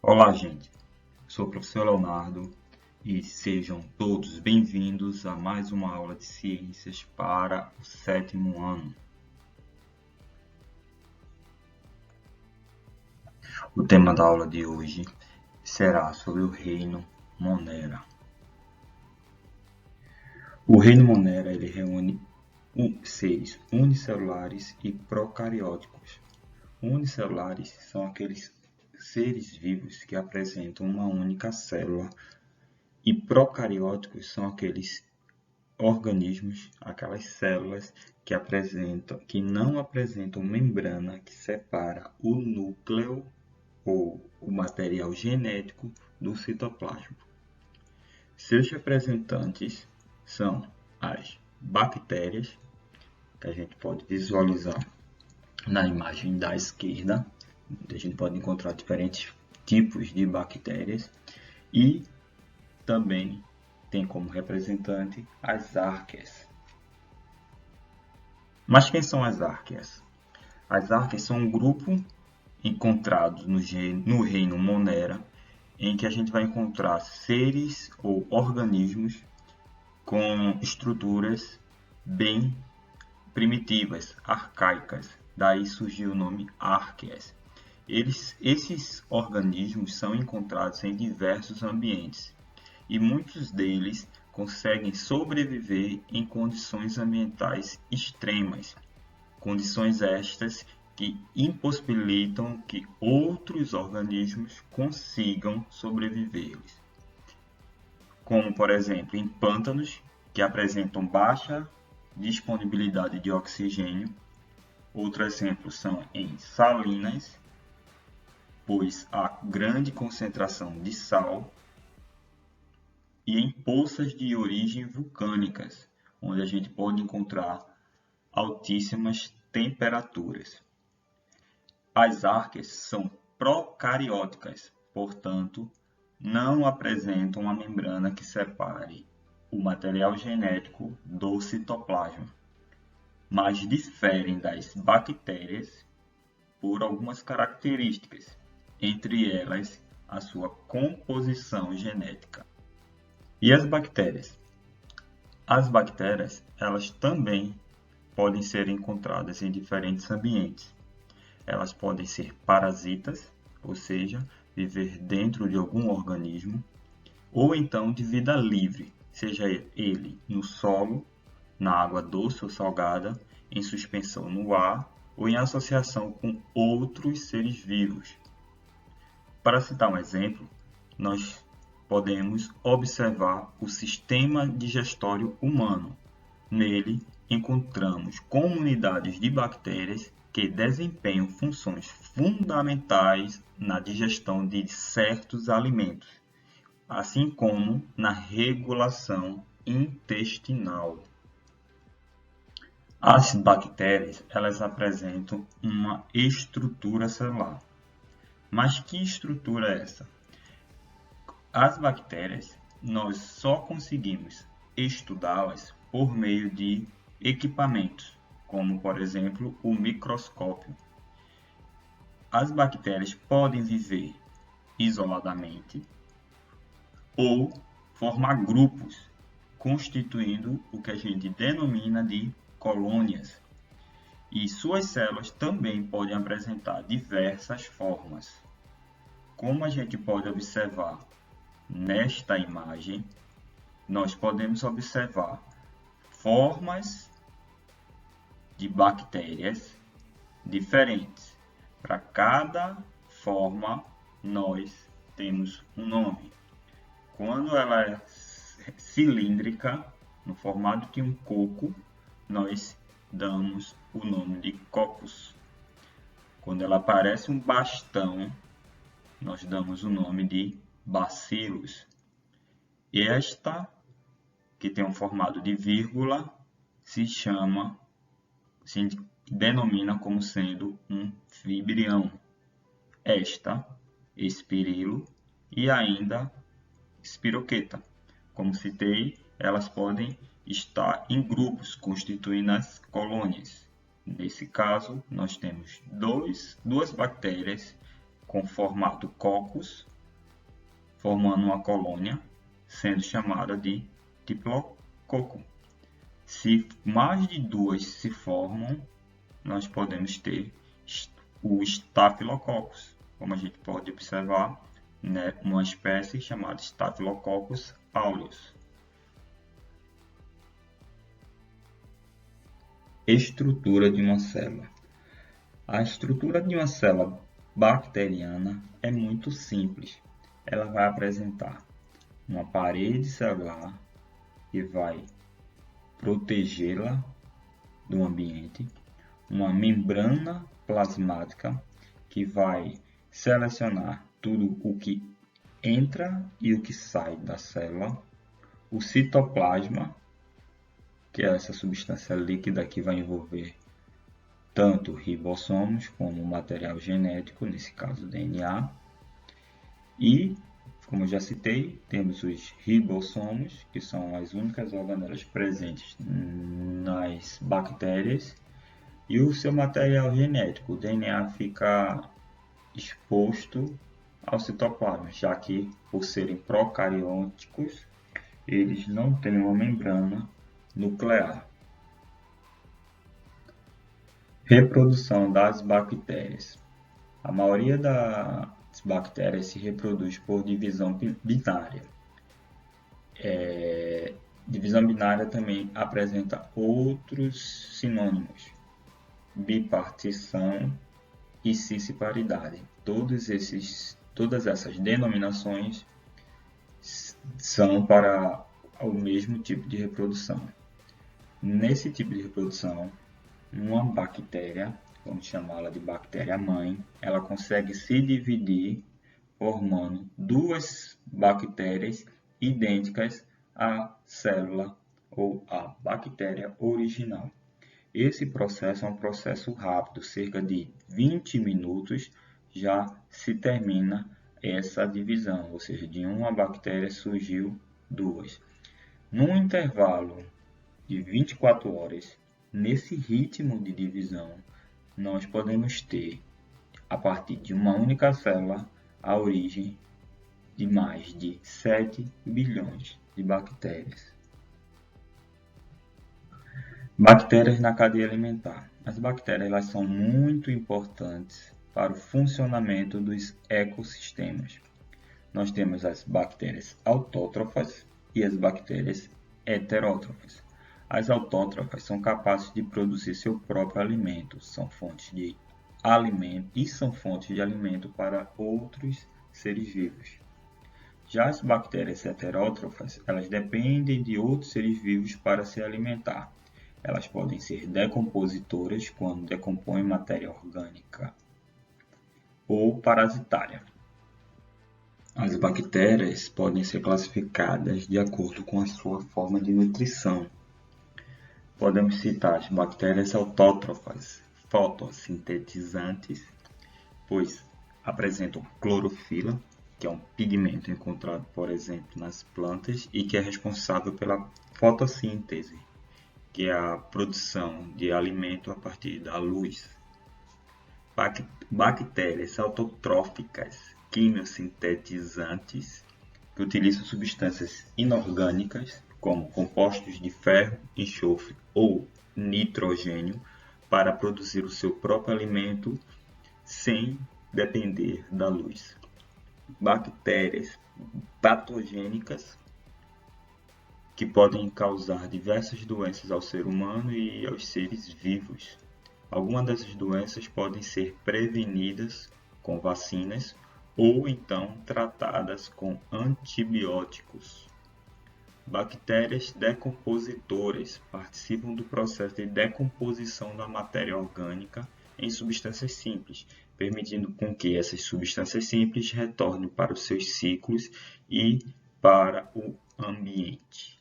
Olá, gente. Sou o professor Leonardo e sejam todos bem-vindos a mais uma aula de ciências para o 7º ano. O tema da aula de hoje será sobre o reino Monera. O reino Monera ele reúne seres unicelulares e procarióticos. Unicelulares são aqueles seres vivos que apresentam uma única célula e procarióticos são aqueles organismos, aquelas células que não apresentam membrana que separa o núcleo ou o material genético do citoplasma. Seus representantes são as bactérias, que a gente pode visualizar na imagem da esquerda. A gente pode encontrar diferentes tipos de bactérias e também tem como representante as árqueas. Mas quem são as árqueas? As árqueas são um grupo encontrado no reino Monera, em que a gente vai encontrar seres ou organismos com estruturas bem primitivas, arcaicas. Daí surgiu o nome árqueas. Esses organismos são encontrados em diversos ambientes e muitos deles conseguem sobreviver em condições ambientais extremas, condições estas que impossibilitam que outros organismos consigam sobreviver, como por exemplo em pântanos que apresentam baixa disponibilidade de oxigênio. Outros exemplos são em salinas, pois há grande concentração de sal, e em poças de origem vulcânicas, onde a gente pode encontrar altíssimas temperaturas. As árqueas são procarióticas, portanto, não apresentam uma membrana que separe o material genético do citoplasma, mas diferem das bactérias por algumas características, entre elas a sua composição genética. E as bactérias? As bactérias, elas também podem ser encontradas em diferentes ambientes. Elas podem ser parasitas, ou seja, viver dentro de algum organismo, ou então de vida livre, seja ele no solo, na água doce ou salgada, em suspensão no ar ou em associação com outros seres vivos. Para citar um exemplo, nós podemos observar o sistema digestório humano. Nele, encontramos comunidades de bactérias que desempenham funções fundamentais na digestão de certos alimentos, assim como na regulação intestinal. As bactérias, elas apresentam uma estrutura celular. Mas que estrutura é essa? As bactérias, nós só conseguimos estudá-las por meio de equipamentos, como por exemplo o microscópio. As bactérias podem viver isoladamente ou formar grupos, constituindo o que a gente denomina de colônias. E suas células também podem apresentar diversas formas. Como a gente pode observar nesta imagem, nós podemos observar formas de bactérias diferentes. Para cada forma, nós temos um nome. Quando ela é cilíndrica, no formato de um coco, nós damos o nome de coccus. Quando ela parece um bastão, nós damos o nome de bacillus. Esta, que tem um formato de vírgula, se denomina como sendo um fibrião. Esta, espirilo e ainda espiroqueta. Como citei, elas podem estar em grupos, constituindo as colônias. Nesse caso, nós temos duas bactérias com formato coccus formando uma colônia, sendo chamada de diplococco. Se mais de duas se formam, nós podemos ter o Staphylococcus, como a gente pode observar, né, uma espécie chamada Staphylococcus aureus. Estrutura de uma célula. A estrutura de uma célula bacteriana é muito simples. Ela vai apresentar uma parede celular que vai protegê-la do ambiente, uma membrana plasmática que vai selecionar tudo o que entra e o que sai da célula, o citoplasma, que é essa substância líquida que vai envolver tanto ribossomos como material genético, nesse caso DNA, e, como eu já citei, temos os ribossomos, que são as únicas organelas presentes nas bactérias, e o seu material genético, o DNA, fica exposto ao citoplasma, já que, por serem procarióticos, eles não têm uma membrana nuclear. Reprodução das bactérias. A maioria das bactérias se reproduz por divisão binária. Divisão binária também apresenta outros sinônimos: bipartição e cisparidade. Todas essas denominações são para o mesmo tipo de reprodução. Nesse tipo de reprodução, uma bactéria, vamos chamá-la de bactéria-mãe, ela consegue se dividir formando duas bactérias idênticas à célula ou à bactéria original. Esse processo é um processo rápido, cerca de 20 minutos já se termina essa divisão, ou seja, de uma bactéria surgiu duas. Num intervalo de 24 horas, nesse ritmo de divisão, nós podemos ter, a partir de uma única célula, a origem de mais de 7 bilhões de bactérias. Bactérias na cadeia alimentar. As bactérias elas são muito importantes para o funcionamento dos ecossistemas. Nós temos as bactérias autótrofas e as bactérias heterótrofas. As autótrofas são capazes de produzir seu próprio alimento, são fontes de alimento e são fontes de alimento para outros seres vivos. Já as bactérias heterótrofas, elas dependem de outros seres vivos para se alimentar. Elas podem ser decompositoras quando decompõem matéria orgânica ou parasitária. As bactérias podem ser classificadas de acordo com a sua forma de nutrição. Podemos citar as bactérias autótrofas, fotossintetizantes, pois apresentam clorofila, que é um pigmento encontrado, por exemplo, nas plantas e que é responsável pela fotossíntese, que é a produção de alimento a partir da luz. Bactérias autotróficas, quimiosintetizantes, que utilizam substâncias inorgânicas, como compostos de ferro, enxofre ou nitrogênio, para produzir o seu próprio alimento sem depender da luz. Bactérias patogênicas, que podem causar diversas doenças ao ser humano e aos seres vivos. Algumas dessas doenças podem ser prevenidas com vacinas ou então tratadas com antibióticos. Bactérias decompositoras participam do processo de decomposição da matéria orgânica em substâncias simples, permitindo com que essas substâncias simples retornem para os seus ciclos e para o ambiente.